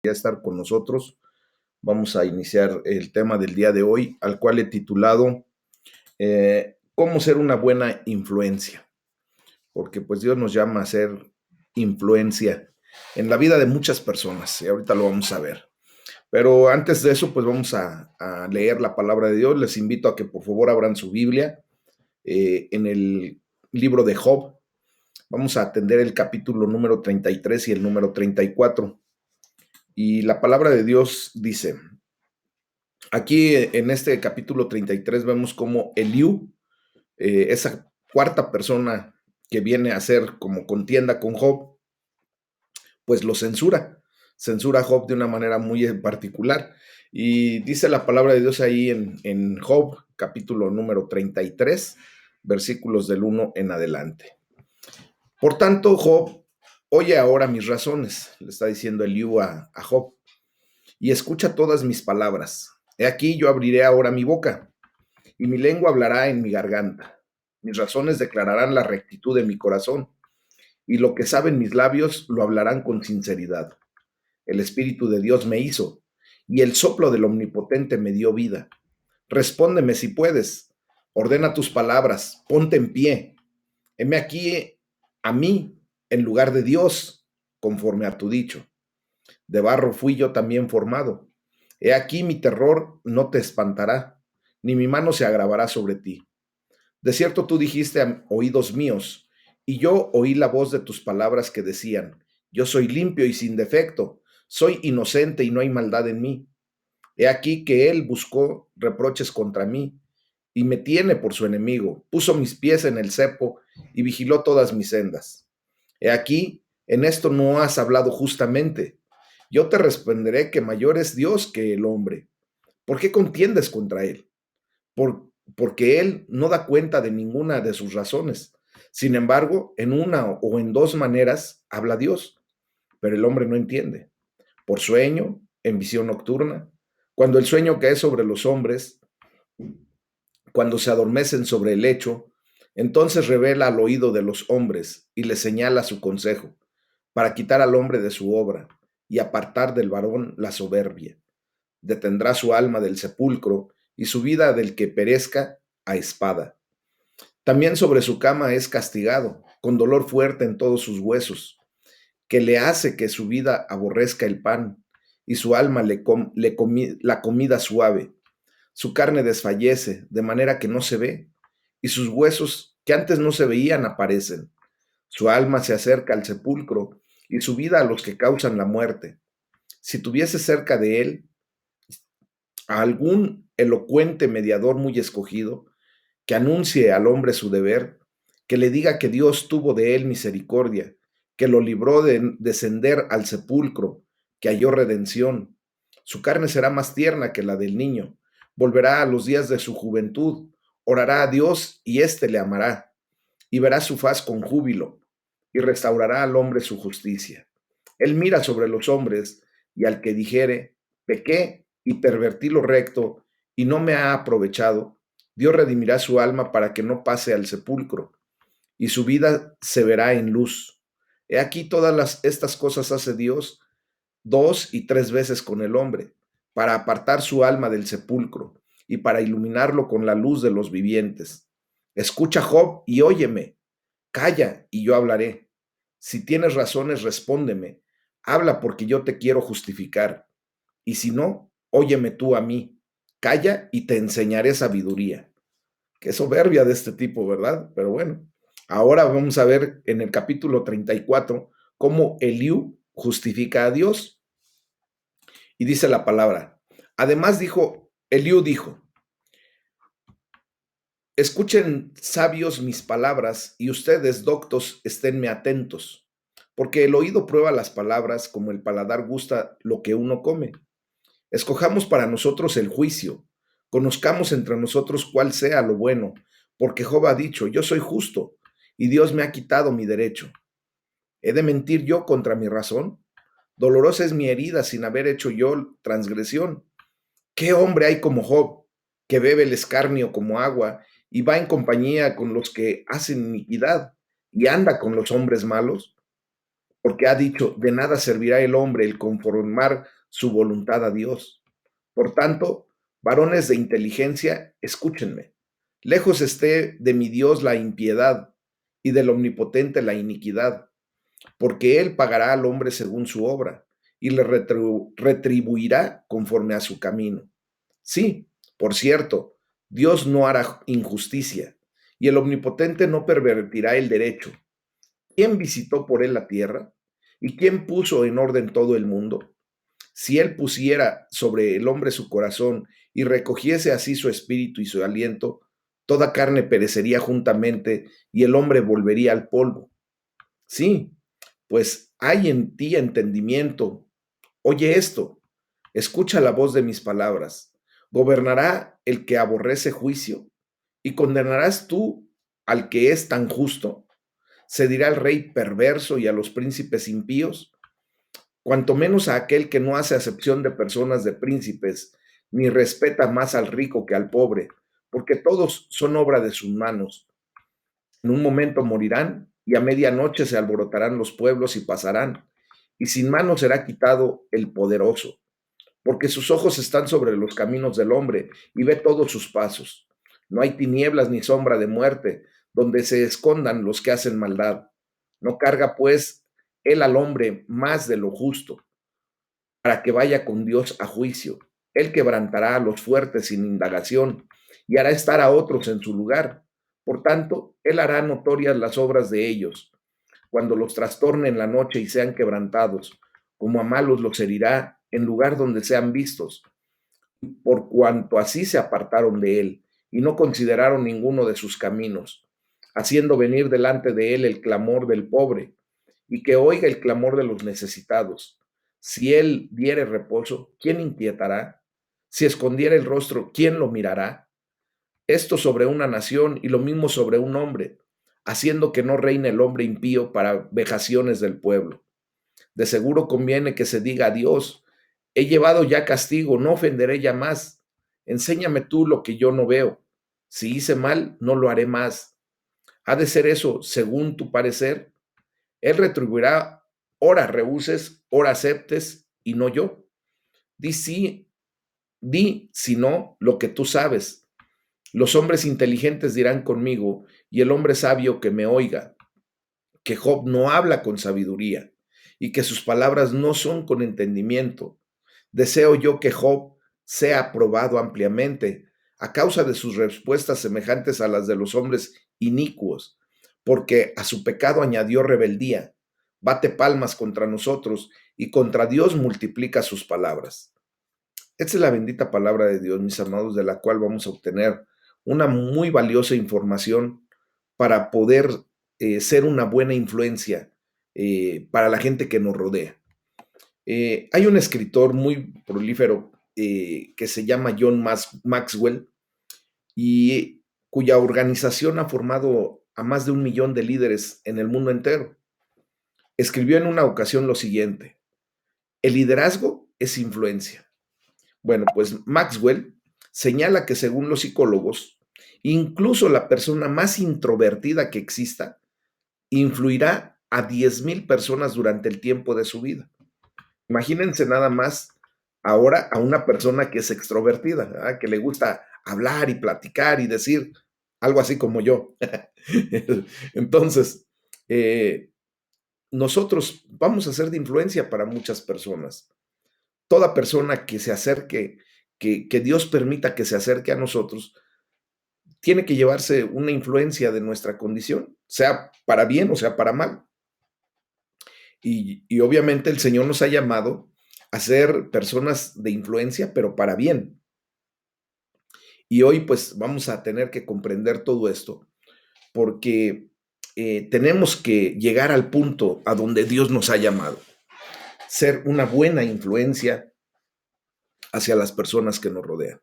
ya estar con nosotros. Vamos a iniciar el tema del día de hoy, al cual he titulado ¿Cómo ser una buena influencia? Porque pues Dios nos llama a ser influencia en la vida de muchas personas y ahorita lo vamos a ver. Pero antes de eso, pues vamos a leer la palabra de Dios. Les invito a que por favor abran su Biblia en el libro de Job. Vamos a atender el capítulo número 33 y el número 34. Y la palabra de Dios dice, aquí en este capítulo 33 vemos cómo Eliú, esa cuarta persona que viene a hacer como contienda con Job, pues lo censura a Job de una manera muy particular. Y dice la palabra de Dios ahí en Job, capítulo número 33, versículos del 1 en adelante. Por tanto, Job, oye ahora mis razones, le está diciendo Eliú a Job, y escucha todas mis palabras. He aquí yo abriré ahora mi boca, y mi lengua hablará en mi garganta. Mis razones declararán la rectitud de mi corazón, y lo que saben mis labios lo hablarán con sinceridad. El Espíritu de Dios me hizo, y el soplo del Omnipotente me dio vida. Respóndeme si puedes, ordena tus palabras, ponte en pie. Heme aquí a mí en lugar de Dios, conforme a tu dicho. De barro fui yo también formado. He aquí mi terror no te espantará, ni mi mano se agravará sobre ti. De cierto tú dijiste a oídos míos, y yo oí la voz de tus palabras que decían, yo soy limpio y sin defecto, soy inocente y no hay maldad en mí. He aquí que él buscó reproches contra mí, y me tiene por su enemigo, puso mis pies en el cepo y vigiló todas mis sendas. He aquí, en esto no has hablado justamente. Yo te responderé que mayor es Dios que el hombre. ¿Por qué contiendes contra él? Porque él no da cuenta de ninguna de sus razones. Sin embargo, en una o en dos maneras habla Dios, pero el hombre no entiende. Por sueño, en visión nocturna, cuando el sueño cae sobre los hombres, cuando se adormecen sobre el lecho, entonces revela al oído de los hombres y les señala su consejo, para quitar al hombre de su obra y apartar del varón la soberbia. Detendrá su alma del sepulcro y su vida del que perezca a espada. También sobre su cama es castigado, con dolor fuerte en todos sus huesos, que le hace que su vida aborrezca el pan y su alma la comida suave. Su carne desfallece, de manera que no se ve, y sus huesos que antes no se veían aparecen. Su alma se acerca al sepulcro y su vida a los que causan la muerte. Si tuviese cerca de él a algún elocuente mediador muy escogido, que anuncie al hombre su deber, que le diga que Dios tuvo de él misericordia, que lo libró de descender al sepulcro, que halló redención. Su carne será más tierna que la del niño, volverá a los días de su juventud, orará a Dios y éste le amará, y verá su faz con júbilo, y restaurará al hombre su justicia. Él mira sobre los hombres, y al que dijere, pequé y pervertí lo recto, y no me ha aprovechado, Dios redimirá su alma para que no pase al sepulcro, y su vida se verá en luz. He aquí estas cosas hace Dios 2 y 3 veces con el hombre, para apartar su alma del sepulcro, y para iluminarlo con la luz de los vivientes. Escucha, Job, y óyeme. Calla, y yo hablaré. Si tienes razones, respóndeme. Habla porque yo te quiero justificar. Y si no, óyeme tú a mí. Calla y te enseñaré sabiduría. Qué soberbia de este tipo, ¿verdad? Pero bueno, ahora vamos a ver en el capítulo 34 cómo Eliú justifica a Dios. Y dice la palabra. Además Eliú dijo, escuchen sabios mis palabras y ustedes doctos esténme atentos, porque el oído prueba las palabras como el paladar gusta lo que uno come. Escojamos para nosotros el juicio, conozcamos entre nosotros cuál sea lo bueno, porque Job ha dicho, yo soy justo, y Dios me ha quitado mi derecho. ¿He de mentir yo contra mi razón? Dolorosa es mi herida sin haber hecho yo transgresión. ¿Qué hombre hay como Job, que bebe el escarnio como agua y va en compañía con los que hacen iniquidad y anda con los hombres malos? Porque ha dicho, de nada servirá el hombre el conformar su voluntad a Dios. Por tanto, varones de inteligencia, escúchenme. Lejos esté de mi Dios la impiedad y del Omnipotente la iniquidad, porque Él pagará al hombre según su obra y le retribuirá conforme a su camino. Sí, por cierto, Dios no hará injusticia y el Omnipotente no pervertirá el derecho. ¿Quién visitó por Él la tierra? ¿Y quién puso en orden todo el mundo? Si Él pusiera sobre el hombre su corazón y recogiese así su espíritu y su aliento, toda carne perecería juntamente y el hombre volvería al polvo. Sí, pues hay en ti entendimiento. Oye esto, escucha la voz de mis palabras. ¿Gobernará el que aborrece juicio? ¿Y condenarás tú al que es tan justo? ¿Se dirá al rey perverso y a los príncipes impíos? Cuanto menos a aquel que no hace acepción de personas de príncipes, ni respeta más al rico que al pobre, porque todos son obra de sus manos. En un momento morirán y a medianoche se alborotarán los pueblos y pasarán, y sin mano será quitado el poderoso, porque sus ojos están sobre los caminos del hombre y ve todos sus pasos. No hay tinieblas ni sombra de muerte donde se escondan los que hacen maldad. No carga pues él al hombre más de lo justo, para que vaya con Dios a juicio. Él quebrantará a los fuertes sin indagación y hará estar a otros en su lugar. Por tanto, él hará notorias las obras de ellos, cuando los trastorne en la noche y sean quebrantados, como a malos los herirá en lugar donde sean vistos, por cuanto así se apartaron de él y no consideraron ninguno de sus caminos, haciendo venir delante de él el clamor del pobre y que oiga el clamor de los necesitados. Si él diere reposo, ¿quién inquietará? Si escondiera el rostro, ¿quién lo mirará? Esto sobre una nación y lo mismo sobre un hombre, haciendo que no reine el hombre impío para vejaciones del pueblo. De seguro conviene que se diga a Dios, he llevado ya castigo, no ofenderé ya más. Enséñame tú lo que yo no veo. Si hice mal, no lo haré más. ¿Ha de ser eso según tu parecer? Él retribuirá, ora rehuses, ora aceptes, y no yo. Di sí, di si no lo que tú sabes. Los hombres inteligentes dirán conmigo, y el hombre sabio que me oiga, que Job no habla con sabiduría, y que sus palabras no son con entendimiento. Deseo yo que Job sea aprobado ampliamente, a causa de sus respuestas semejantes a las de los hombres inicuos, porque a su pecado añadió rebeldía, bate palmas contra nosotros y contra Dios multiplica sus palabras. Esta es la bendita palabra de Dios, mis amados, de la cual vamos a obtener una muy valiosa información para poder ser una buena influencia para la gente que nos rodea. Hay un escritor muy prolífero que se llama John Maxwell y cuya organización ha formado a más de 1 millón de líderes en el mundo entero. Escribió en una ocasión lo siguiente: el liderazgo es influencia. Bueno, pues Maxwell señala que según los psicólogos, incluso la persona más introvertida que exista influirá a 10,000 personas durante el tiempo de su vida. Imagínense nada más ahora a una persona que es extrovertida, ¿verdad? Que le gusta hablar y platicar y decir algo así como yo. Entonces, nosotros vamos a ser de influencia para muchas personas. Toda persona que se acerque, que Dios permita que se acerque a nosotros, tiene que llevarse una influencia de nuestra condición, sea para bien o sea para mal. Y obviamente el Señor nos ha llamado a ser personas de influencia, pero para bien. Y hoy pues vamos a tener que comprender todo esto, porque tenemos que llegar al punto a donde Dios nos ha llamado, ser una buena influencia hacia las personas que nos rodean.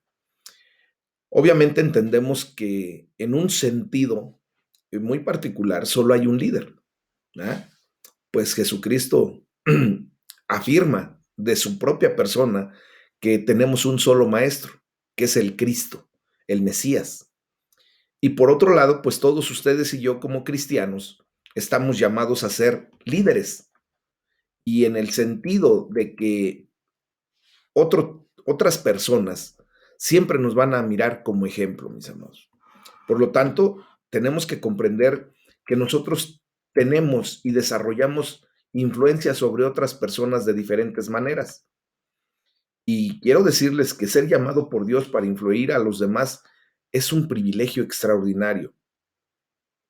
Obviamente entendemos que en un sentido muy particular solo hay un líder, ¿verdad? Pues Jesucristo afirma de su propia persona que tenemos un solo maestro, que es el Cristo, el Mesías. Y por otro lado, pues todos ustedes y yo como cristianos estamos llamados a ser líderes. Y en el sentido de que otras personas siempre nos van a mirar como ejemplo, mis amados. Por lo tanto, tenemos que comprender que nosotros tenemos y desarrollamos influencia sobre otras personas de diferentes maneras. Y quiero decirles que ser llamado por Dios para influir a los demás es un privilegio extraordinario,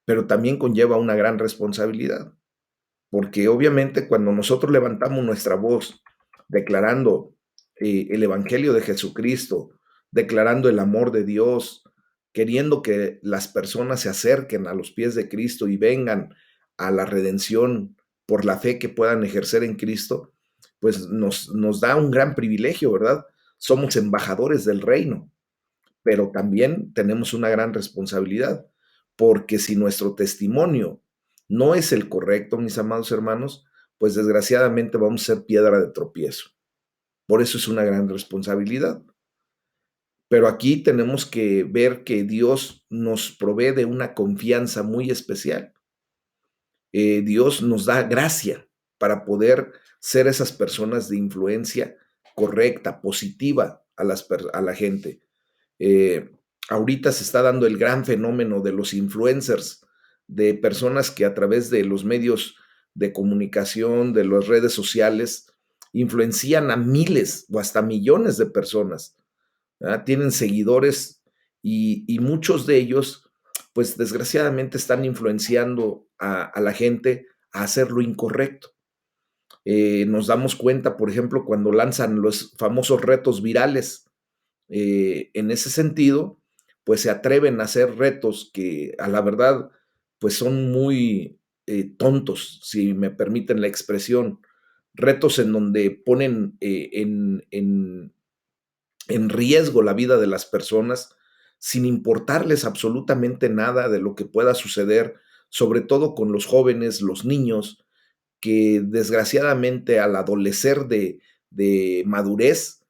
pero también conlleva una gran responsabilidad. Porque obviamente cuando nosotros levantamos nuestra voz declarando el Evangelio de Jesucristo, declarando el amor de Dios, queriendo que las personas se acerquen a los pies de Cristo y vengan a la redención por la fe que puedan ejercer en Cristo, pues nos da un gran privilegio, ¿verdad? Somos embajadores del reino, pero también tenemos una gran responsabilidad, porque si nuestro testimonio no es el correcto, mis amados hermanos, pues desgraciadamente vamos a ser piedra de tropiezo. Por eso es una gran responsabilidad. Pero aquí tenemos que ver que Dios nos provee de una confianza muy especial. Dios nos da gracia para poder ser esas personas de influencia correcta, positiva a la gente. Eh, Ahorita se está dando el gran fenómeno de los influencers, de personas que a través de los medios de comunicación, de las redes sociales, influencian a miles o hasta millones de personas, ¿verdad? Tienen seguidores y muchos de ellos, pues desgraciadamente están influenciando a la gente a hacer lo incorrecto. Nos damos cuenta, por ejemplo, cuando lanzan los famosos retos virales, en ese sentido, pues se atreven a hacer retos que a la verdad, pues son muy tontos, si me permiten la expresión. Retos en donde ponen en riesgo la vida de las personas sin importarles absolutamente nada de lo que pueda suceder, sobre todo con los jóvenes, los niños, que desgraciadamente al adolecer de madurez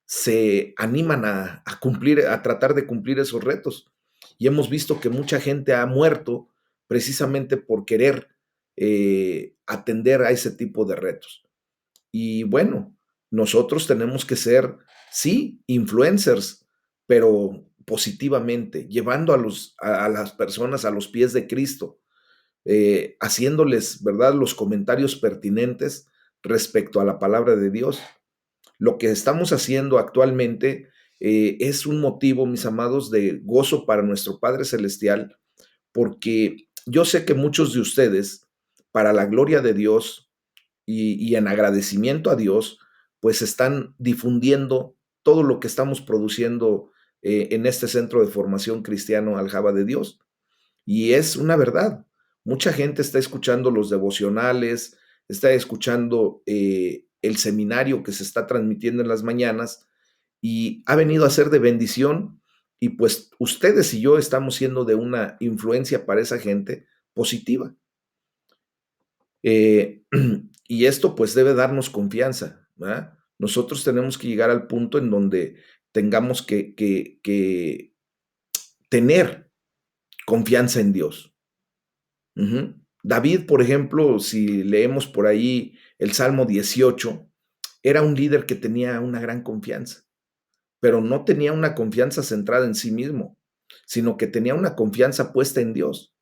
se animan a cumplir, a tratar de cumplir esos retos. Y hemos visto que mucha gente ha muerto precisamente por querer atender a ese tipo de retos. Y bueno, nosotros tenemos que ser, sí, influencers, pero positivamente, llevando a las personas a los pies de Cristo, haciéndoles, ¿verdad?, los comentarios pertinentes respecto a la palabra de Dios. Lo que estamos haciendo actualmente es un motivo, mis amados, de gozo para nuestro Padre Celestial, porque yo sé que muchos de ustedes, para la gloria de Dios y en agradecimiento a Dios, pues están difundiendo todo lo que estamos produciendo en este centro de formación cristiano Aljaba de Dios. Y es una verdad. Mucha gente está escuchando los devocionales, está escuchando el seminario que se está transmitiendo en las mañanas y ha venido a ser de bendición y pues ustedes y yo estamos siendo de una influencia para esa gente positiva. Eh, y esto pues debe darnos confianza, ¿verdad? Nosotros tenemos que llegar al punto en donde tengamos que tener confianza en Dios. Ujú. David, por ejemplo, si leemos por ahí el Salmo 18, era un líder que tenía una gran confianza, pero no tenía una confianza centrada en sí mismo, sino que tenía una confianza puesta en Dios.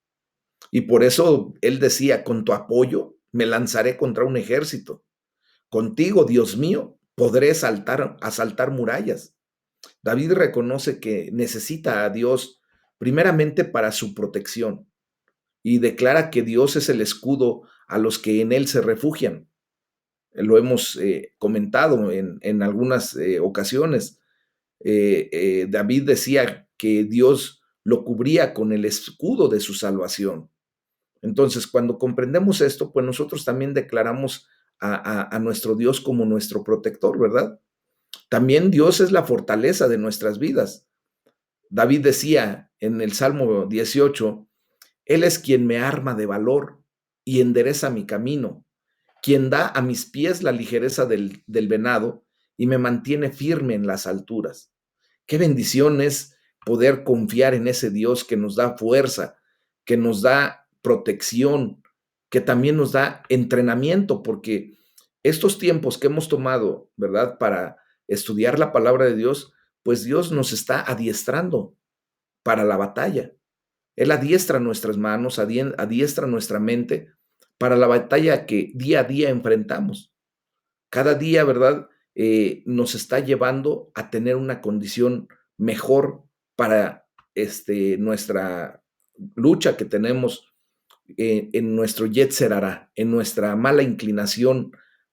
Y por eso él decía, con tu apoyo me lanzaré contra un ejército. Contigo, Dios mío, podré asaltar murallas. David reconoce que necesita a Dios primeramente para su protección y declara que Dios es el escudo a los que en él se refugian. Lo hemos comentado en algunas ocasiones. David decía que Dios lo cubría con el escudo de su salvación. Entonces, cuando comprendemos esto, pues nosotros también declaramos a nuestro Dios como nuestro protector, ¿verdad? También Dios es la fortaleza de nuestras vidas. David decía en el Salmo 18, Él es quien me arma de valor y endereza mi camino, quien da a mis pies la ligereza del venado y me mantiene firme en las alturas. Qué bendición es poder confiar en ese Dios que nos da fuerza, que nos da protección, que también nos da entrenamiento, porque estos tiempos que hemos tomado, ¿verdad? estudiar la palabra de Dios, pues Dios nos está adiestrando para la batalla. Él adiestra nuestras manos, adiestra nuestra mente para la batalla que día a día enfrentamos. Cada día, ¿verdad? Nos está llevando a tener una condición mejor para nuestra lucha que tenemos en nuestro Yetzer Hará, en nuestra mala inclinación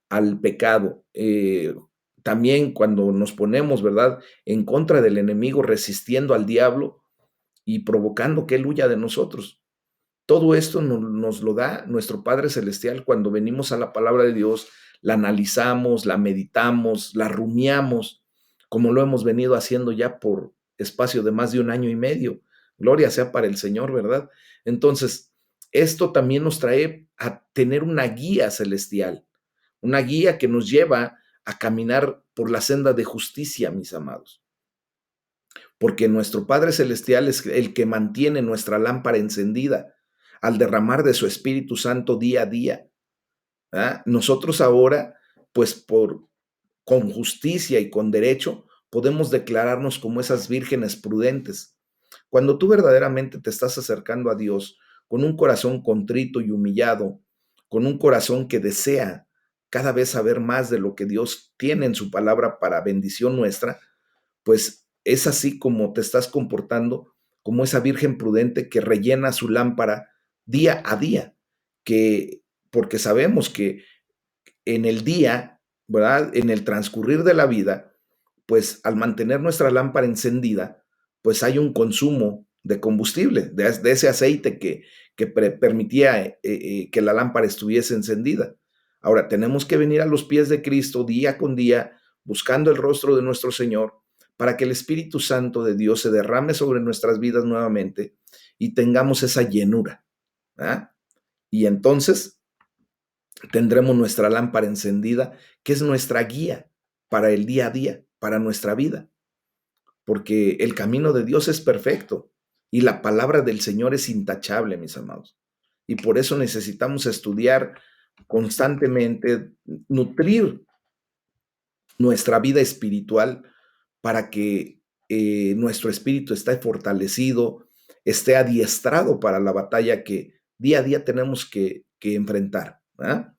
al pecado. También cuando nos ponemos, ¿verdad?, en contra del enemigo, resistiendo al diablo y provocando que él huya de nosotros. Todo esto nos lo da nuestro Padre Celestial cuando venimos a la palabra de Dios, la analizamos, la meditamos, la rumiamos, como lo hemos venido haciendo ya por espacio de más de 1 año y medio. Gloria sea para el Señor, ¿verdad? Entonces, esto también nos trae a tener una guía celestial, una guía que nos lleva a caminar por la senda de justicia, mis amados. Porque nuestro Padre Celestial es el que mantiene nuestra lámpara encendida al derramar de su Espíritu Santo día a día. ¿Ah? Nosotros ahora, pues con justicia y con derecho, podemos declararnos como esas vírgenes prudentes. Cuando tú verdaderamente te estás acercando a Dios con un corazón contrito y humillado, con un corazón que desea cada vez saber más de lo que Dios tiene en su palabra para bendición nuestra, pues es así como te estás comportando como esa virgen prudente que rellena su lámpara día a día, que porque sabemos que en el día, ¿verdad? En el transcurrir de la vida, pues al mantener nuestra lámpara encendida, pues hay un consumo de combustible, de ese aceite que permitía que la lámpara estuviese encendida. Ahora, tenemos que venir a los pies de Cristo día con día, buscando el rostro de nuestro Señor, para que el Espíritu Santo de Dios se derrame sobre nuestras vidas nuevamente y tengamos esa llenura. ¿Ah? Y entonces tendremos nuestra lámpara encendida, que es nuestra guía para el día a día, para nuestra vida, porque el camino de Dios es perfecto y la palabra del Señor es intachable, mis amados. Y por eso necesitamos estudiar constantemente, nutrir nuestra vida espiritual para que nuestro espíritu esté fortalecido, esté adiestrado para la batalla que día a día tenemos que enfrentar. ¿Ah?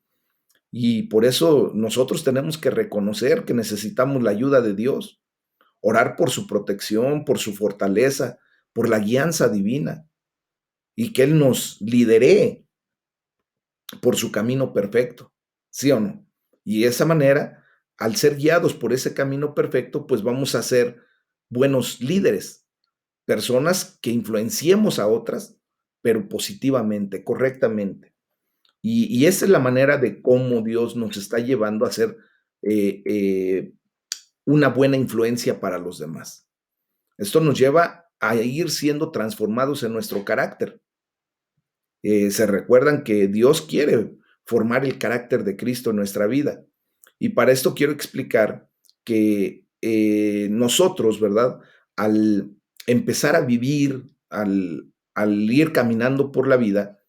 Y por eso nosotros tenemos que reconocer que necesitamos la ayuda de Dios, orar por su protección, por su fortaleza, por la guianza divina y que Él nos lidere por su camino perfecto, ¿sí o no? Y de esa manera, al ser guiados por ese camino perfecto, pues vamos a ser buenos líderes, personas que influenciemos a otras, pero positivamente, correctamente. Y esa es la manera de cómo Dios nos está llevando a ser eh, eh, una buena influencia para los demás. Esto nos lleva a ir siendo transformados en nuestro carácter. Se recuerdan que Dios quiere formar el carácter de Cristo en nuestra vida. Y para esto quiero explicar que nosotros, ¿verdad? Al empezar a vivir, al ir caminando por la vida,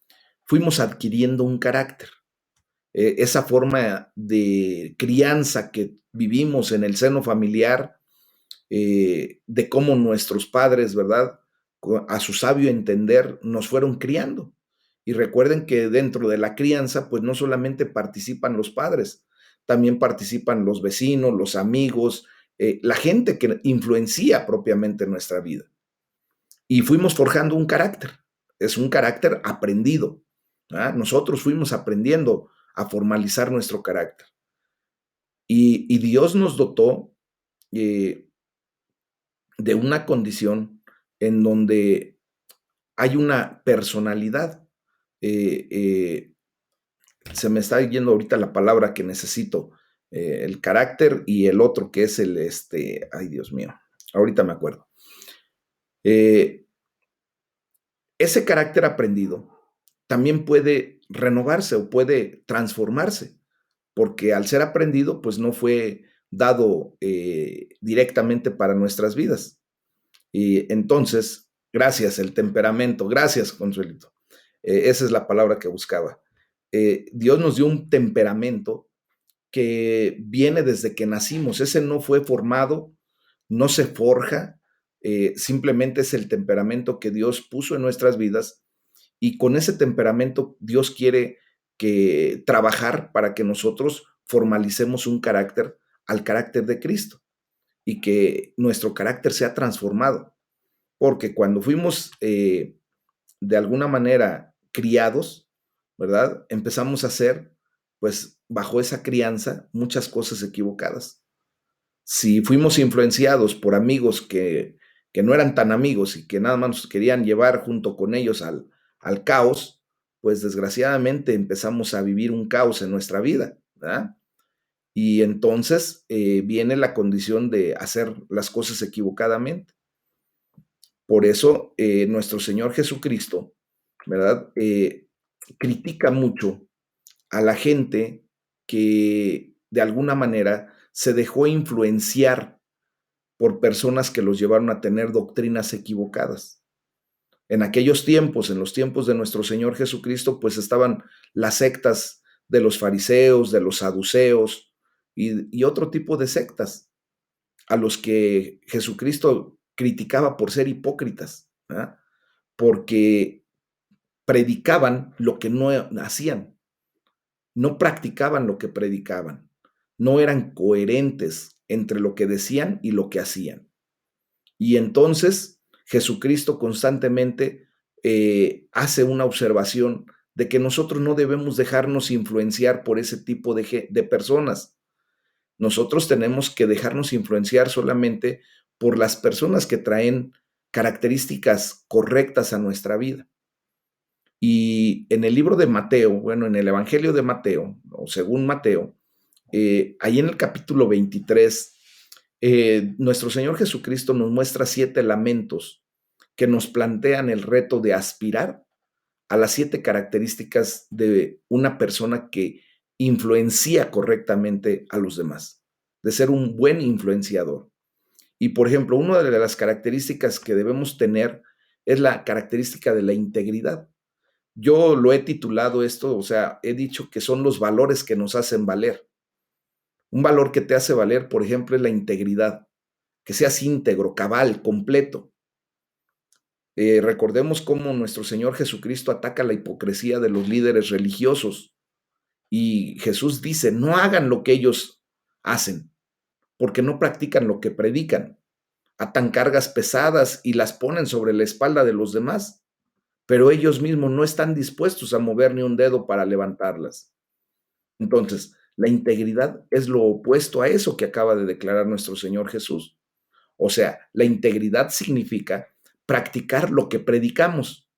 fuimos adquiriendo un carácter. Esa forma de crianza que vivimos en el seno familiar, de cómo nuestros padres, ¿verdad? A su sabio entender, nos fueron criando. Y recuerden que dentro de la crianza, pues no solamente participan los padres, también participan los vecinos, los amigos, la gente que influencia propiamente nuestra vida. Y fuimos forjando un carácter, es un carácter aprendido. ¿Ah? Nosotros fuimos aprendiendo a formalizar nuestro carácter. Y Dios nos dotó eh, de una condición en donde hay una personalidad. Eh, eh, Se me está yendo ahorita la palabra que necesito, el carácter y el otro que es ay Dios mío, ahorita me acuerdo. Eh, Ese carácter aprendido también puede renovarse o puede transformarse, porque al ser aprendido, pues no fue dado directamente para nuestras vidas. Y entonces, gracias, el temperamento, gracias, Consuelito. Esa es la palabra que buscaba. Dios nos dio un temperamento que viene desde que nacimos. Ese no fue formado, no se forja, simplemente es el temperamento que Dios puso en nuestras vidas y con ese temperamento Dios quiere que trabajar para que nosotros formalicemos un carácter al carácter de Cristo y que nuestro carácter sea transformado. Porque cuando fuimos de alguna manera criados, ¿verdad? Empezamos a hacer, pues bajo esa crianza, muchas cosas equivocadas. Si fuimos influenciados por amigos que no eran tan amigos y que nada más nos querían llevar junto con ellos al caos, pues desgraciadamente empezamos a vivir un caos en nuestra vida, ¿verdad? Y entonces viene la condición de hacer las cosas equivocadamente. Por eso nuestro Señor Jesucristo, ¿verdad? Critica mucho a la gente que de alguna manera se dejó influenciar por personas que los llevaron a tener doctrinas equivocadas. En aquellos tiempos, en los tiempos de nuestro Señor Jesucristo, pues estaban las sectas de los fariseos, de los saduceos y otro tipo de sectas a los que Jesucristo criticaba por ser hipócritas, ¿verdad? Porque predicaban lo que no hacían, no practicaban lo que predicaban, no eran coherentes entre lo que decían y lo que hacían. Y entonces Jesucristo constantemente hace una observación de que nosotros no debemos dejarnos influenciar por ese tipo de personas. Nosotros tenemos que dejarnos influenciar solamente por las personas que traen características correctas a nuestra vida. Y en el libro de Mateo, bueno, en el Evangelio de Mateo, o según Mateo, ahí en el capítulo 23, nuestro Señor Jesucristo nos muestra 7 lamentos que nos plantean el reto de aspirar a las 7 características de una persona que influencia correctamente a los demás, de ser un buen influenciador. Y por ejemplo, una de las características que debemos tener es la característica de la integridad. Yo lo he titulado esto, o sea, he dicho que son los valores que nos hacen valer. Un valor que te hace valer, por ejemplo, es la integridad, que seas íntegro, cabal, completo. Recordemos cómo nuestro Señor Jesucristo ataca la hipocresía de los líderes religiosos y Jesús dice, no hagan lo que ellos hacen, porque no practican lo que predican. Atan cargas pesadas y las ponen sobre la espalda de los demás, pero ellos mismos no están dispuestos a mover ni un dedo para levantarlas. Entonces, la integridad es lo opuesto a eso que acaba de declarar nuestro Señor Jesús. O sea, la integridad significa practicar lo que predicamos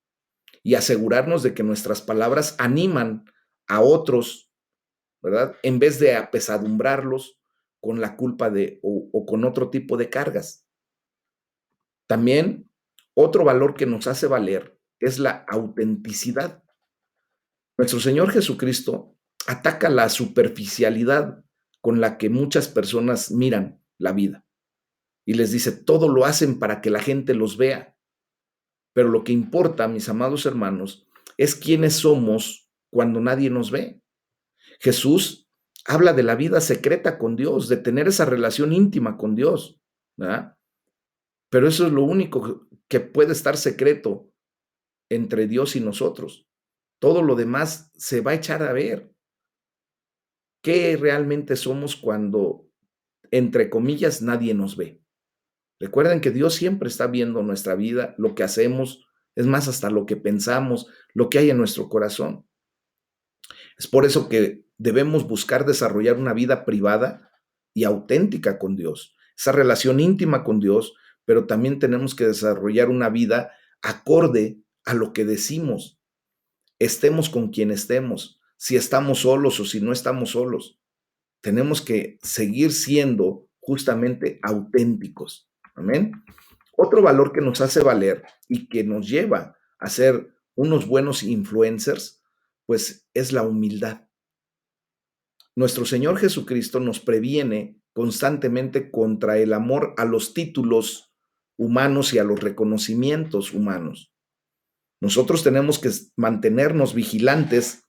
y asegurarnos de que nuestras palabras animan a otros, ¿verdad? En vez de apesadumbrarlos con la culpa o con otro tipo de cargas. También otro valor que nos hace valer es la autenticidad. Nuestro Señor Jesucristo ataca la superficialidad con la que muchas personas miran la vida y les dice, todo lo hacen para que la gente los vea. Pero lo que importa, mis amados hermanos, es quiénes somos cuando nadie nos ve. Jesús habla de la vida secreta con Dios, de tener esa relación íntima con Dios, ¿verdad? Pero eso es lo único que puede estar secreto entre Dios y nosotros. Todo lo demás se va a echar a ver. ¿Qué realmente somos cuando, entre comillas, nadie nos ve? Recuerden que Dios siempre está viendo nuestra vida, lo que hacemos, es más, hasta lo que pensamos, lo que hay en nuestro corazón. Es por eso que debemos buscar desarrollar una vida privada y auténtica con Dios, esa relación íntima con Dios, pero también tenemos que desarrollar una vida acorde a lo que decimos, estemos con quien estemos, si estamos solos o si no estamos solos. Tenemos que seguir siendo justamente auténticos. Amén. Otro valor que nos hace valer y que nos lleva a ser unos buenos influencers, pues es la humildad. Nuestro Señor Jesucristo nos previene constantemente contra el amor a los títulos humanos y a los reconocimientos humanos. Nosotros tenemos que mantenernos vigilantes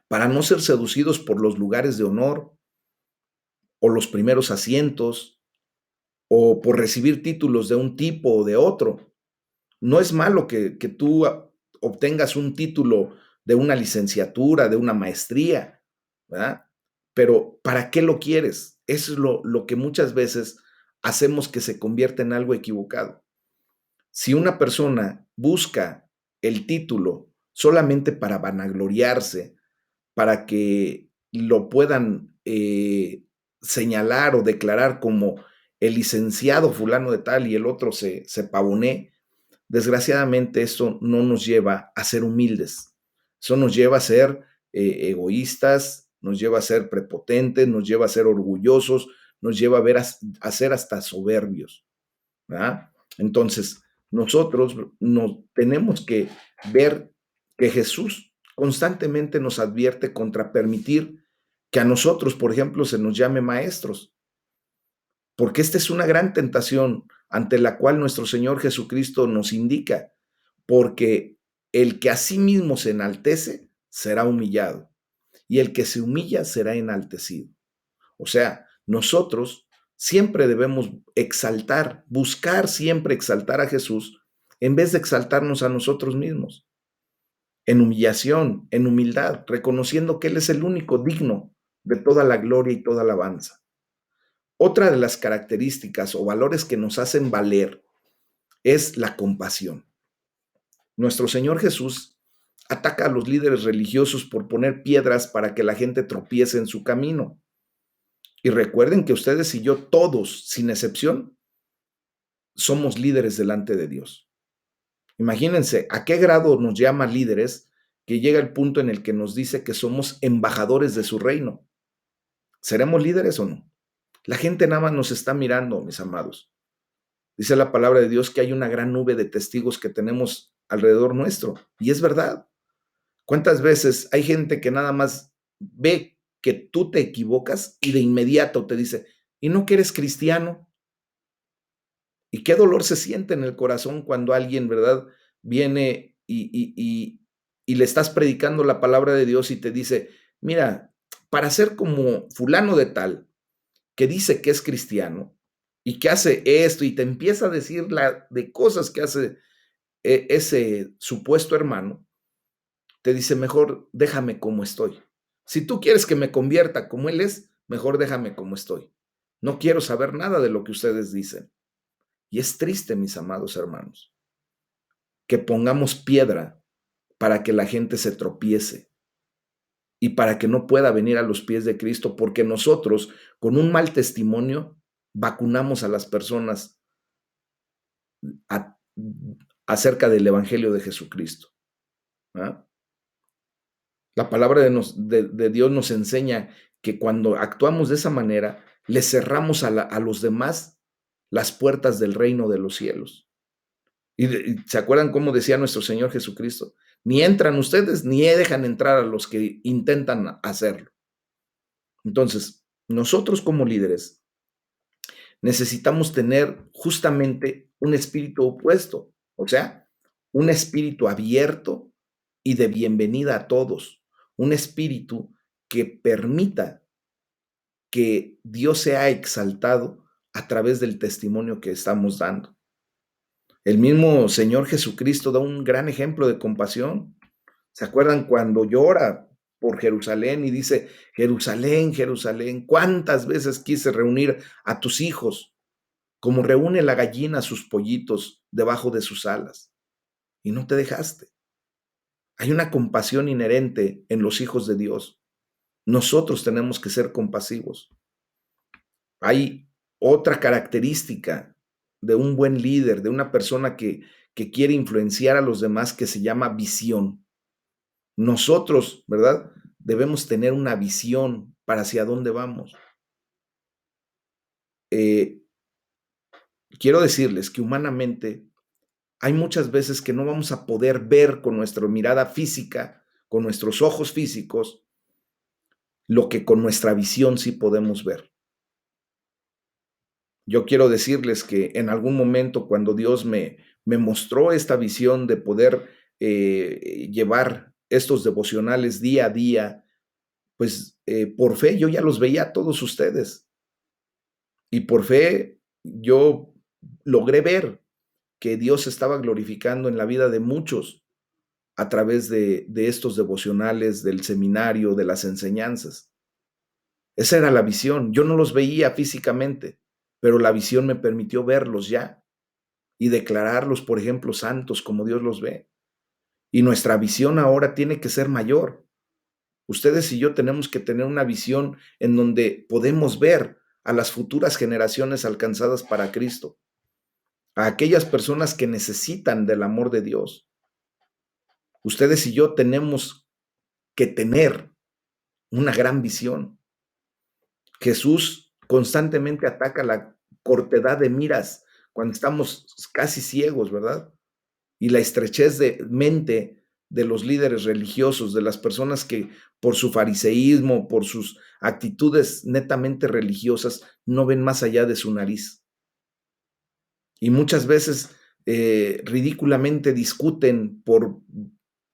para no ser seducidos por los lugares de honor o los primeros asientos o por recibir títulos de un tipo o de otro. No es malo que tú obtengas un título de una licenciatura, de una maestría, ¿verdad? Pero ¿para qué lo quieres? Eso es lo que muchas veces hacemos que se convierta en algo equivocado. Si una persona busca el título solamente para vanagloriarse, para que lo puedan señalar o declarar como el licenciado fulano de tal y el otro se pavonee, desgraciadamente esto no nos lleva a ser humildes. Eso nos lleva a ser egoístas, nos lleva a ser prepotentes, nos lleva a ser orgullosos, nos lleva a ser hasta soberbios, ¿verdad? Entonces, nosotros nos tenemos que ver que Jesús constantemente nos advierte contra permitir que a nosotros, por ejemplo, se nos llame maestros, porque esta es una gran tentación ante la cual nuestro Señor Jesucristo nos indica, porque el que a sí mismo se enaltece será humillado, y el que se humilla será enaltecido. O sea, nosotros siempre debemos exaltar, buscar siempre exaltar a Jesús en vez de exaltarnos a nosotros mismos, en humillación, en humildad, reconociendo que Él es el único digno de toda la gloria y toda alabanza. Otra de las características o valores que nos hacen valer es la compasión. Nuestro Señor Jesús ataca a los líderes religiosos por poner piedras para que la gente tropiece en su camino. Y recuerden que ustedes y yo, todos, sin excepción, somos líderes delante de Dios. Imagínense a qué grado nos llama líderes que llega el punto en el que nos dice que somos embajadores de su reino. ¿Seremos líderes o no? La gente nada más nos está mirando, mis amados. Dice la palabra de Dios que hay una gran nube de testigos que tenemos alrededor nuestro. Y es verdad. ¿Cuántas veces hay gente que nada más ve que tú te equivocas y de inmediato te dice, ¿y no que eres cristiano? Y qué dolor se siente en el corazón cuando alguien, ¿verdad?, viene y le estás predicando la palabra de Dios y te dice, mira, para ser como fulano de tal, que dice que es cristiano y que hace esto y te empieza a decir de cosas que hace ese supuesto hermano, te dice, mejor déjame como estoy. Si tú quieres que me convierta como él es, mejor déjame como estoy. No quiero saber nada de lo que ustedes dicen. Y es triste, mis amados hermanos, que pongamos piedra para que la gente se tropiece y para que no pueda venir a los pies de Cristo, porque nosotros, con un mal testimonio, vacunamos a las personas a- acerca del Evangelio de Jesucristo. ¿Ah? La palabra de Dios nos enseña que cuando actuamos de esa manera, le cerramos a los demás las puertas del reino de los cielos. Y ¿se acuerdan cómo decía nuestro Señor Jesucristo? Ni entran ustedes, ni dejan entrar a los que intentan hacerlo. Entonces, nosotros como líderes necesitamos tener justamente un espíritu opuesto, o sea, un espíritu abierto y de bienvenida a todos, un espíritu que permita que Dios sea exaltado a través del testimonio que estamos dando. El mismo Señor Jesucristo da un gran ejemplo de compasión. ¿Se acuerdan cuando llora por Jerusalén y dice, Jerusalén, Jerusalén, cuántas veces quise reunir a tus hijos, como reúne la gallina a sus pollitos debajo de sus alas, y no te dejaste? Hay una compasión inherente en los hijos de Dios. Nosotros tenemos que ser compasivos. Hay otra característica de un buen líder, de una persona que quiere influenciar a los demás, que se llama visión. Nosotros, ¿verdad? Debemos tener una visión para hacia dónde vamos. Eh, Quiero decirles que humanamente hay muchas veces que no vamos a poder ver con nuestra mirada física, con nuestros ojos físicos, lo que con nuestra visión sí podemos ver. Yo quiero decirles que en algún momento cuando Dios me mostró esta visión de poder llevar estos devocionales día a día pues por fe yo ya los veía a todos ustedes y por fe yo logré ver que Dios se estaba glorificando en la vida de muchos a través de estos devocionales, del seminario, de las enseñanzas. Esa era la visión. Yo no los veía físicamente, pero la visión me permitió verlos ya y declararlos, por ejemplo, santos como Dios los ve. Y nuestra visión ahora tiene que ser mayor. Ustedes y yo tenemos que tener una visión en donde podemos ver a las futuras generaciones alcanzadas para Cristo, a aquellas personas que necesitan del amor de Dios. Ustedes y yo tenemos que tener una gran visión. Jesús constantemente ataca la cortedad de miras cuando estamos casi ciegos, ¿verdad? Y la estrechez de mente de los líderes religiosos, de las personas que por su fariseísmo, por sus actitudes netamente religiosas, no ven más allá de su nariz. Y muchas veces ridículamente discuten por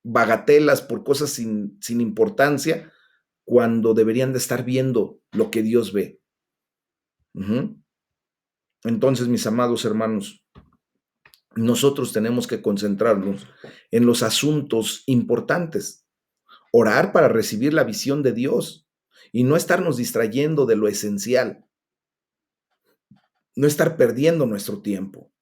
bagatelas, por cosas sin importancia, cuando deberían de estar viendo lo que Dios ve. Entonces, mis amados hermanos, nosotros tenemos que concentrarnos en los asuntos importantes, orar para recibir la visión de Dios y no estarnos distrayendo de lo esencial, no estar perdiendo nuestro tiempo.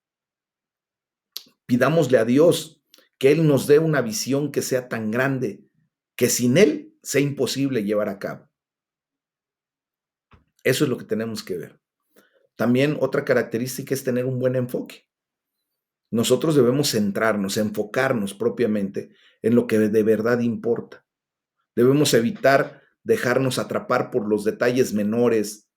Pidámosle a Dios que Él nos dé una visión que sea tan grande que sin Él sea imposible llevar a cabo. Eso es lo que tenemos que ver. También otra característica es tener un buen enfoque. Nosotros debemos centrarnos, enfocarnos propiamente en lo que de verdad importa. Debemos evitar dejarnos atrapar por los detalles menores,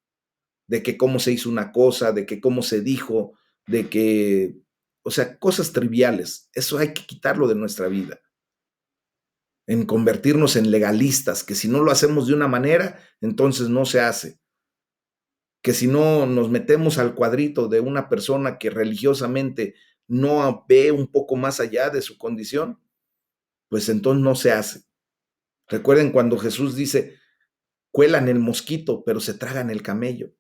de que cómo se hizo una cosa, de que cómo se dijo, de que, o sea, cosas triviales. Eso hay que quitarlo de nuestra vida. En convertirnos en legalistas, que si no lo hacemos de una manera, entonces no se hace. Que si no nos metemos al cuadrito de una persona que religiosamente no ve un poco más allá de su condición, pues entonces no se hace. Recuerden cuando Jesús dice, cuelan el mosquito, pero se tragan el camello.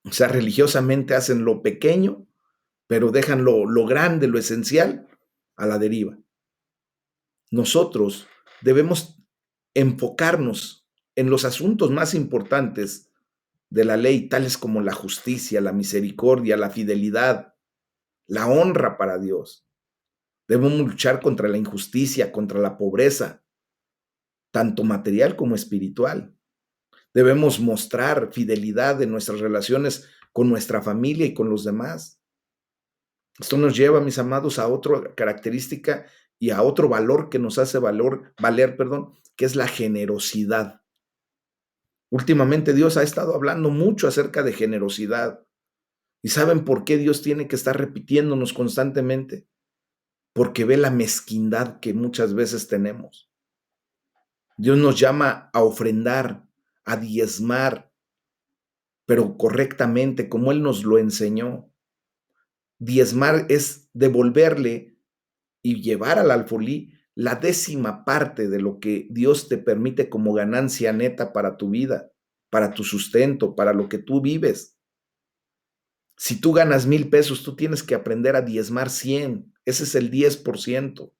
O sea, religiosamente hacen lo pequeño, pero dejan lo grande, lo esencial, a la deriva. Nosotros debemos enfocarnos en los asuntos más importantes de la ley, tales como la justicia, la misericordia, la fidelidad, la honra para Dios. Debemos luchar contra la injusticia, contra la pobreza, tanto material como espiritual. Debemos mostrar fidelidad en nuestras relaciones con nuestra familia y con los demás. Esto nos lleva, mis amados, a otra característica y a otro valor que nos hace valer, que es la generosidad. Últimamente Dios ha estado hablando mucho acerca de generosidad. ¿Y saben por qué Dios tiene que estar repitiéndonos constantemente? Porque ve la mezquindad que muchas veces tenemos. Dios nos llama a ofrendar, a diezmar, pero correctamente, como Él nos lo enseñó. Diezmar es devolverle y llevar al alfolí la décima parte de lo que Dios te permite como ganancia neta para tu vida, para tu sustento, para lo que tú vives. Si tú ganas 1,000 pesos, tú tienes que aprender a diezmar 100. Ese es el 10%.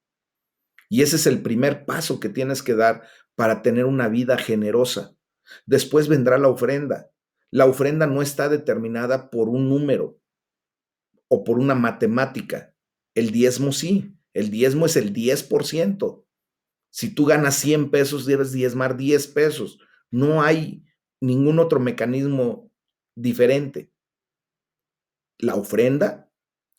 Y ese es el primer paso que tienes que dar para tener una vida generosa. Después vendrá la ofrenda. La ofrenda no está determinada por un número o por una matemática. El diezmo sí. El diezmo es el 10%. Si tú ganas 100 pesos, debes diezmar 10 pesos. No hay ningún otro mecanismo diferente. La ofrenda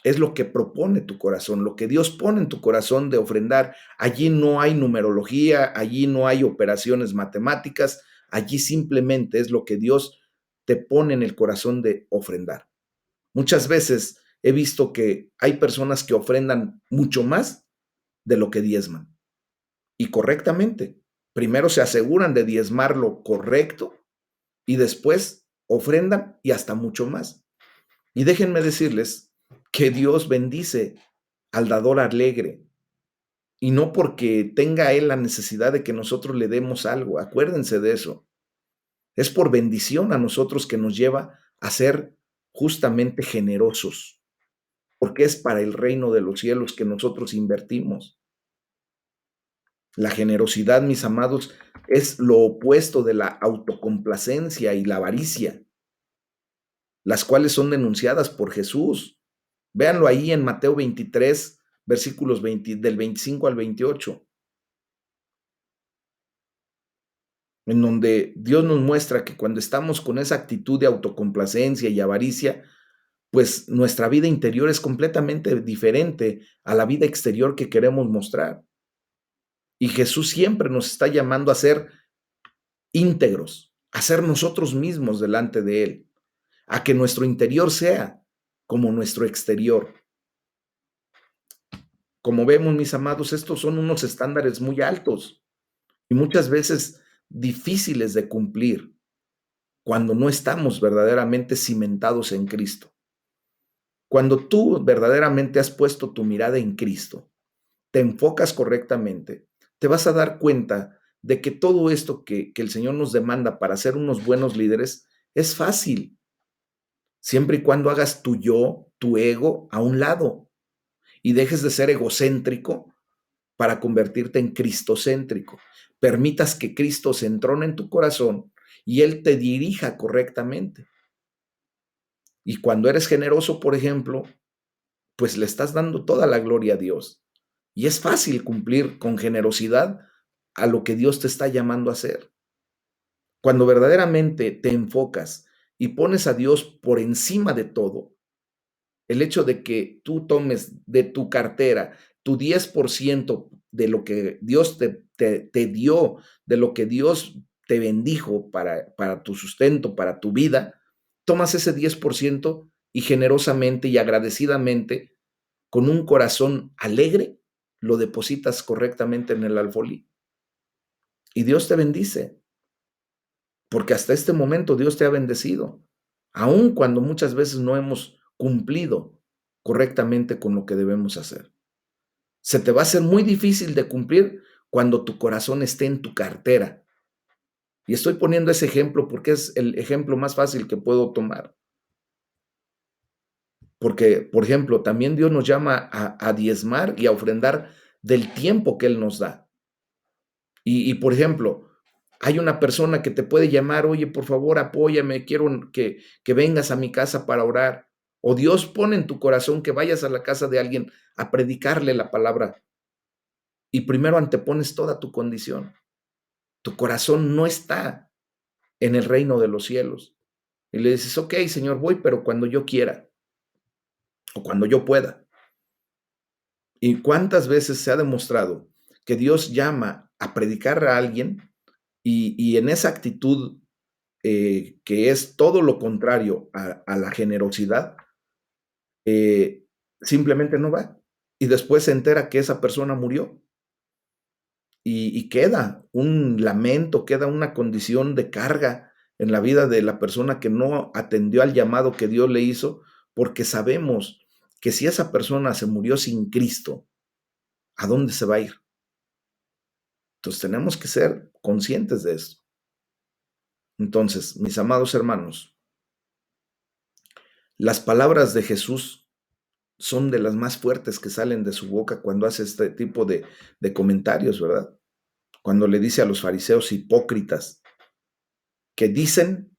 es lo que propone tu corazón, lo que Dios pone en tu corazón de ofrendar. Allí no hay numerología, allí no hay operaciones matemáticas, allí simplemente es lo que Dios te pone en el corazón de ofrendar. Muchas veces he visto que hay personas que ofrendan mucho más de lo que diezman. Y correctamente. Primero se aseguran de diezmar lo correcto y después ofrendan y hasta mucho más. Y déjenme decirles que Dios bendice al dador alegre. y no porque tenga Él la necesidad de que nosotros le demos algo, acuérdense de eso. Es por bendición a nosotros que nos lleva a ser justamente generosos, porque es para el reino de los cielos que nosotros invertimos. La generosidad, mis amados, es lo opuesto de la autocomplacencia y la avaricia, las cuales son denunciadas por Jesús. Véanlo ahí en Mateo 23, versículos 20, del 25 al 28, en donde Dios nos muestra que cuando estamos con esa actitud de autocomplacencia y avaricia, pues nuestra vida interior es completamente diferente a la vida exterior que queremos mostrar. Y Jesús siempre nos está llamando a ser íntegros, a ser nosotros mismos delante de Él, a que nuestro interior sea como nuestro exterior. Como vemos, mis amados, estos son unos estándares muy altos y muchas veces difíciles de cumplir cuando no estamos verdaderamente cimentados en Cristo. Cuando tú verdaderamente has puesto tu mirada en Cristo, te enfocas correctamente, te vas a dar cuenta de que todo esto que el Señor nos demanda para ser unos buenos líderes es fácil, siempre y cuando hagas tu yo, tu ego a un lado y dejes de ser egocéntrico para convertirte en cristocéntrico. Permitas que Cristo se entrone en tu corazón y Él te dirija correctamente. Y cuando eres generoso, por ejemplo, pues le estás dando toda la gloria a Dios. Y es fácil cumplir con generosidad a lo que Dios te está llamando a hacer. Cuando verdaderamente te enfocas y pones a Dios por encima de todo, el hecho de que tú tomes de tu cartera tu 10% de lo que Dios te dio, de lo que Dios te bendijo para tu sustento, para tu vida, tomas ese 10% y generosamente y agradecidamente, con un corazón alegre, lo depositas correctamente en el alfolí. Y Dios te bendice, porque hasta este momento Dios te ha bendecido, aun cuando muchas veces no hemos cumplido correctamente con lo que debemos hacer. Se te va a hacer muy difícil de cumplir cuando tu corazón esté en tu cartera. Y estoy poniendo ese ejemplo porque es el ejemplo más fácil que puedo tomar. Porque, por ejemplo, también Dios nos llama a diezmar y a ofrendar del tiempo que Él nos da. Por ejemplo, hay una persona que te puede llamar, oye, por favor, apóyame, quiero que vengas a mi casa para orar. O Dios pone en tu corazón que vayas a la casa de alguien a predicarle la palabra. Y primero antepones toda tu condición. Tu corazón no está en el reino de los cielos. Y le dices, ok, Señor, voy, pero cuando yo quiera o cuando yo pueda. ¿Y cuántas veces se ha demostrado que Dios llama a predicar a alguien y en esa actitud que es todo lo contrario a la generosidad, eh, simplemente no va? Y después se entera que esa persona murió y queda un lamento, queda una condición de carga en la vida de la persona que no atendió al llamado que Dios le hizo, porque sabemos que si esa persona se murió sin Cristo, ¿a dónde se va a ir? Entonces tenemos que ser conscientes de esto. Entonces, mis amados hermanos, las palabras de Jesús son de las más fuertes que salen de su boca cuando hace este tipo de comentarios, ¿verdad? Cuando le dice a los fariseos hipócritas que dicen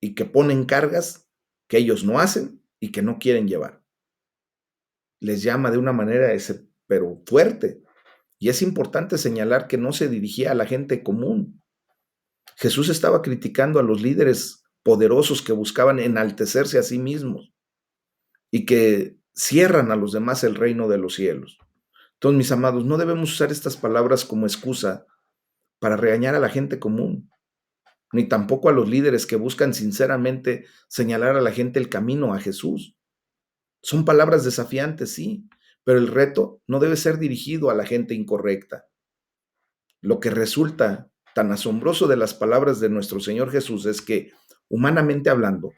y que ponen cargas que ellos no hacen y que no quieren llevar. Les llama de una manera pero fuerte. Y es importante señalar que no se dirigía a la gente común. Jesús estaba criticando a los líderes poderosos que buscaban enaltecerse a sí mismos y que cierran a los demás el reino de los cielos. Entonces, mis amados, no debemos usar estas palabras como excusa para regañar a la gente común, ni tampoco a los líderes que buscan sinceramente señalar a la gente el camino a Jesús. Son palabras desafiantes, sí, pero el reto no debe ser dirigido a la gente incorrecta. Lo que resulta tan asombroso de las palabras de nuestro Señor Jesús es que, humanamente hablando,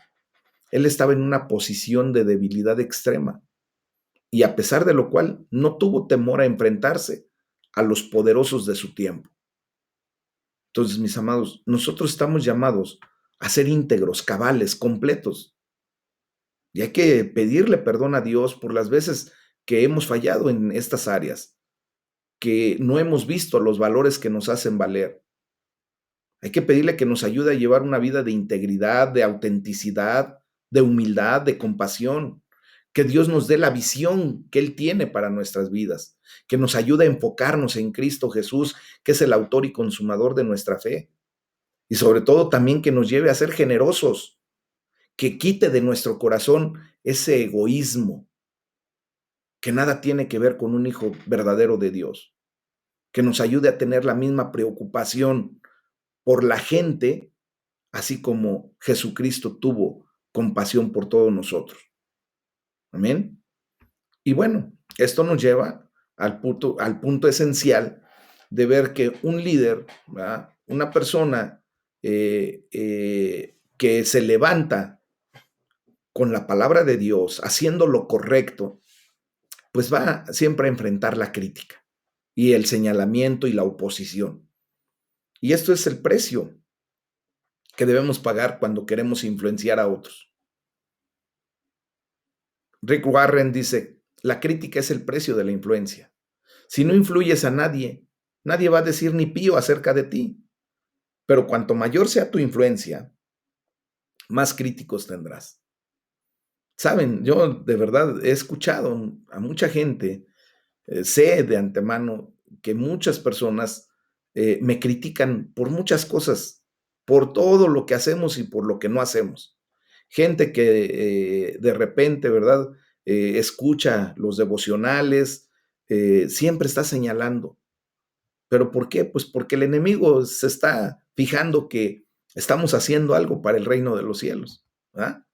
Él estaba en una posición de debilidad extrema. y a pesar de lo cual no tuvo temor a enfrentarse a los poderosos de su tiempo. Entonces, mis amados, nosotros estamos llamados a ser íntegros, cabales, completos. Y hay que pedirle perdón a Dios por las veces que hemos fallado en estas áreas, que no hemos visto los valores que nos hacen valer. Hay que pedirle que nos ayude a llevar una vida de integridad, de autenticidad, de humildad, de compasión. Que Dios nos dé la visión que Él tiene para nuestras vidas, que nos ayude a enfocarnos en Cristo Jesús, que es el autor y consumador de nuestra fe. Y sobre todo también que nos lleve a ser generosos, que quite de nuestro corazón ese egoísmo, que nada tiene que ver con un hijo verdadero de Dios, que nos ayude a tener la misma preocupación por la gente, así como Jesucristo tuvo compasión por todos nosotros. Amén. Y bueno, esto nos lleva al punto esencial de ver que un líder, ¿verdad? Una persona que se levanta con la palabra de Dios, haciendo lo correcto, pues va siempre a enfrentar la crítica y el señalamiento y la oposición. Y esto es el precio que debemos pagar cuando queremos influenciar a otros. Rick Warren dice, la crítica es el precio de la influencia. Si no influyes a nadie, nadie va a decir ni pío acerca de ti. Pero cuanto mayor sea tu influencia, más críticos tendrás. Saben, yo de verdad he escuchado a mucha gente, sé de antemano que muchas personas me critican por muchas cosas, por todo lo que hacemos y por lo que no hacemos. Gente que de repente, ¿verdad? Escucha los devocionales, siempre está señalando. ¿Pero por qué? Pues porque el enemigo se está fijando que estamos haciendo algo para el reino de los cielos, ¿verdad?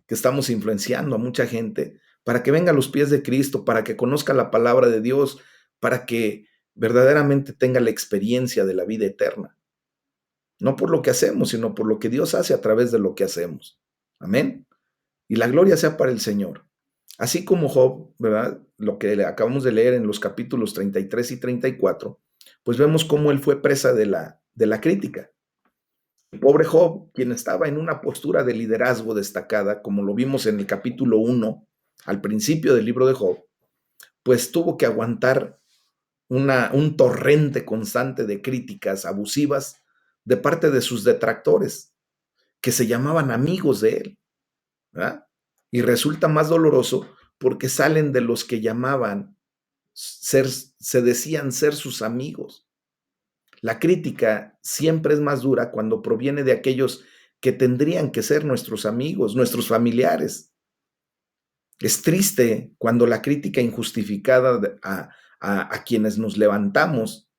Que estamos influenciando a mucha gente para que venga a los pies de Cristo, para que conozca la palabra de Dios, para que verdaderamente tenga la experiencia de la vida eterna. No por lo que hacemos, sino por lo que Dios hace a través de lo que hacemos. Amén. Y la gloria sea para el Señor. Así como Job, ¿verdad? Lo que acabamos de leer en los capítulos 33 y 34, pues vemos cómo él fue presa de la crítica. El pobre Job, quien estaba en una postura de liderazgo destacada, como lo vimos en el capítulo 1, al principio del libro de Job, pues tuvo que aguantar un torrente constante de críticas abusivas de parte de sus detractores, que se llamaban amigos de él, ¿verdad? Y resulta más doloroso porque salen de los que llamaban se decían ser sus amigos. La crítica siempre es más dura cuando proviene de aquellos que tendrían que ser nuestros amigos, nuestros familiares. Es triste cuando la crítica injustificada a quienes nos levantamos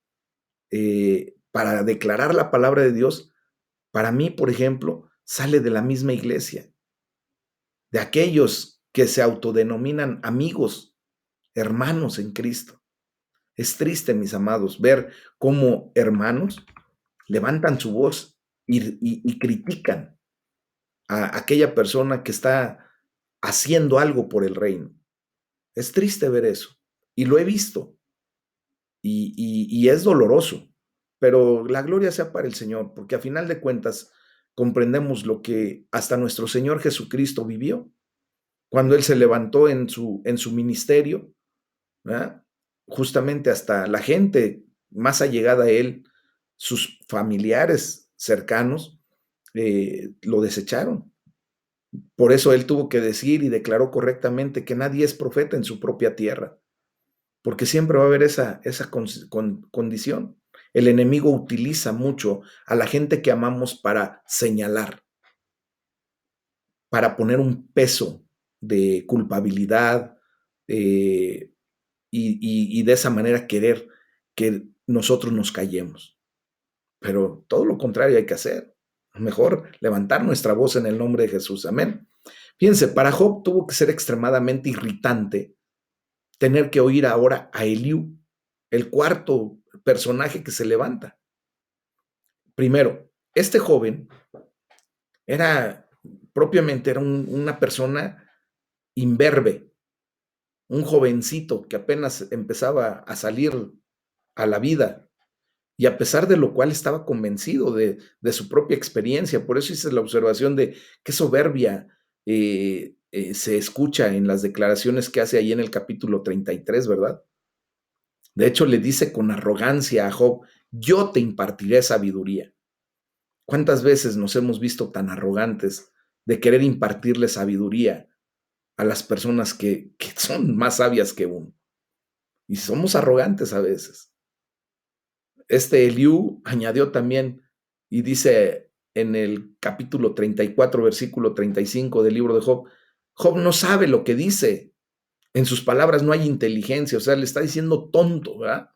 para declarar la palabra de Dios, para mí, por ejemplo, sale de la misma iglesia, de aquellos que se autodenominan amigos, hermanos en Cristo. Es triste, mis amados, ver cómo hermanos levantan su voz y critican a aquella persona que está haciendo algo por el reino. Es triste ver eso. Y lo he visto. Y es doloroso. Pero la gloria sea para el Señor, porque a final de cuentas comprendemos lo que hasta nuestro Señor Jesucristo vivió cuando Él se levantó en su ministerio, ¿verdad? Justamente hasta la gente más allegada a Él, sus familiares cercanos, lo desecharon. Por eso Él tuvo que decir y declaró correctamente que nadie es profeta en su propia tierra, porque siempre va a haber esa condición. El enemigo utiliza mucho a la gente que amamos para señalar, para poner un peso de culpabilidad y de esa manera querer que nosotros nos callemos. Pero todo lo contrario hay que hacer. Mejor levantar nuestra voz en el nombre de Jesús. Amén. Fíjense, para Job tuvo que ser extremadamente irritante tener que oír ahora a Eliú, el cuarto personaje que se levanta. Primero, este joven era propiamente era una persona imberbe, un jovencito que apenas empezaba a salir a la vida, y a pesar de lo cual estaba convencido de su propia experiencia. Por eso hice la observación de qué soberbia se escucha en las declaraciones que hace ahí en el capítulo 33, ¿verdad? De hecho, le dice con arrogancia a Job, yo te impartiré sabiduría. ¿Cuántas veces nos hemos visto tan arrogantes de querer impartirle sabiduría a las personas que son más sabias que uno? Y somos arrogantes a veces. Este Eliú añadió también y dice en el capítulo 34, versículo 35 del libro de Job, Job no sabe lo que dice, en sus palabras no hay inteligencia, o sea, le está diciendo tonto, ¿verdad?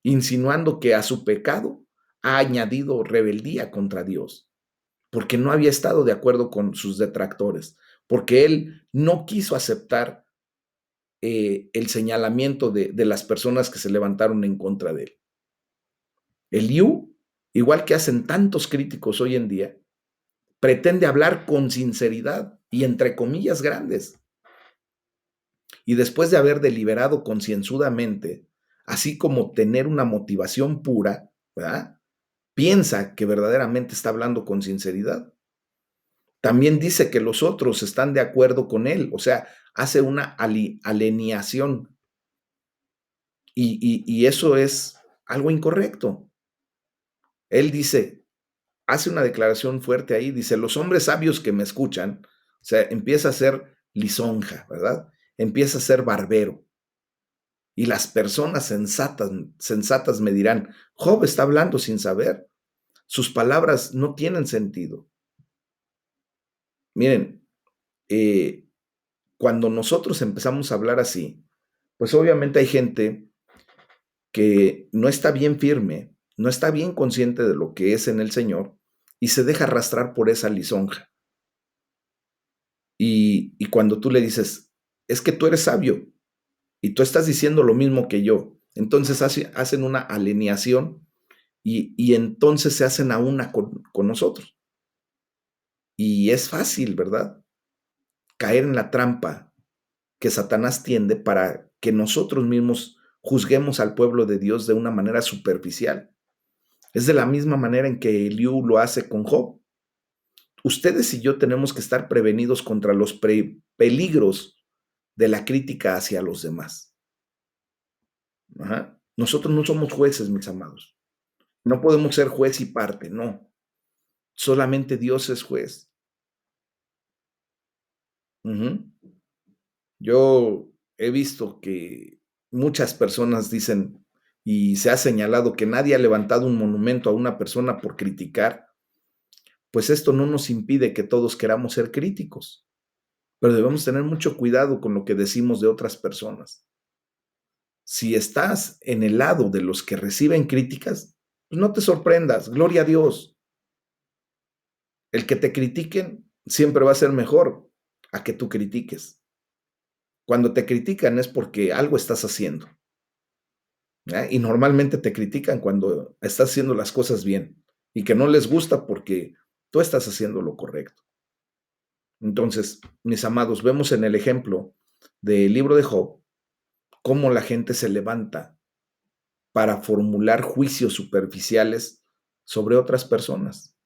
Insinuando que a su pecado ha añadido rebeldía contra Dios, porque no había estado de acuerdo con sus detractores, porque él no quiso aceptar el señalamiento de las personas que se levantaron en contra de él. Eliú, igual que hacen tantos críticos hoy en día, pretende hablar con sinceridad y entre comillas grandes. Y después de haber deliberado concienzudamente, así como tener una motivación pura, ¿verdad? Piensa que verdaderamente está hablando con sinceridad. También dice que los otros están de acuerdo con él, o sea, hace una alineación. Y eso es algo incorrecto. Él dice, hace una declaración fuerte ahí, dice, los hombres sabios que me escuchan, o sea, empieza a ser lisonja, ¿verdad? Empieza a ser barbero. Y las personas sensatas me dirán, Job está hablando sin saber, sus palabras no tienen sentido. Miren, cuando nosotros empezamos a hablar así, pues obviamente hay gente que no está bien firme, no está bien consciente de lo que es en el Señor y se deja arrastrar por esa lisonja. Y cuando tú le dices, es que tú eres sabio y tú estás diciendo lo mismo que yo, entonces hacen una alineación y entonces se hacen a una con nosotros. Y es fácil, ¿verdad? Caer en la trampa que Satanás tiende para que nosotros mismos juzguemos al pueblo de Dios de una manera superficial. Es de la misma manera en que Eliú lo hace con Job. Ustedes y yo tenemos que estar prevenidos contra los peligros de la crítica hacia los demás. Ajá. Nosotros no somos jueces, mis amados. No podemos ser juez y parte, no. Solamente Dios es juez. Ujú. Yo he visto que muchas personas dicen y se ha señalado que nadie ha levantado un monumento a una persona por criticar, pues esto no nos impide que todos queramos ser críticos, pero debemos tener mucho cuidado con lo que decimos de otras personas. Si estás en el lado de los que reciben críticas, pues no te sorprendas, gloria a Dios. El que te critiquen siempre va a ser mejor a que tú critiques. Cuando te critican es porque algo estás haciendo. Y normalmente te critican cuando estás haciendo las cosas bien y que no les gusta porque tú estás haciendo lo correcto. Entonces, mis amados, vemos en el ejemplo del libro de Job cómo la gente se levanta para formular juicios superficiales sobre otras personas.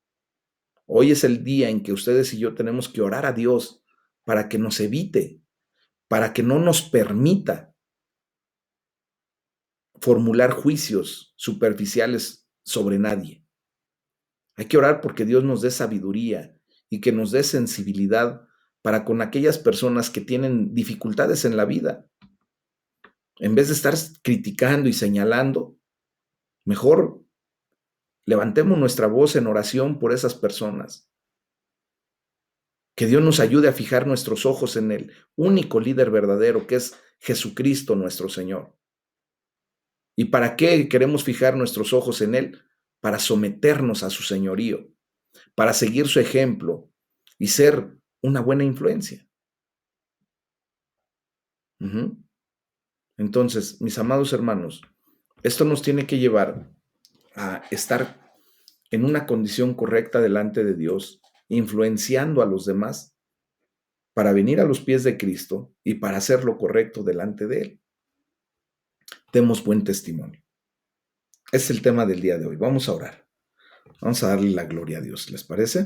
Hoy es el día en que ustedes y yo tenemos que orar a Dios para que nos evite, para que no nos permita formular juicios superficiales sobre nadie. Hay que orar porque Dios nos dé sabiduría y que nos dé sensibilidad para con aquellas personas que tienen dificultades en la vida. En vez de estar criticando y señalando, mejor levantemos nuestra voz en oración por esas personas. Que Dios nos ayude a fijar nuestros ojos en el único líder verdadero, que es Jesucristo nuestro Señor. ¿Y para qué queremos fijar nuestros ojos en Él? Para someternos a su señorío, para seguir su ejemplo y ser una buena influencia. Ujú. Entonces, mis amados hermanos, esto nos tiene que llevar a estar en una condición correcta delante de Dios, influenciando a los demás para venir a los pies de Cristo y para hacer lo correcto delante de Él. Demos buen testimonio. Es el tema del día de hoy. Vamos a orar. Vamos a darle la gloria a Dios. ¿Les parece?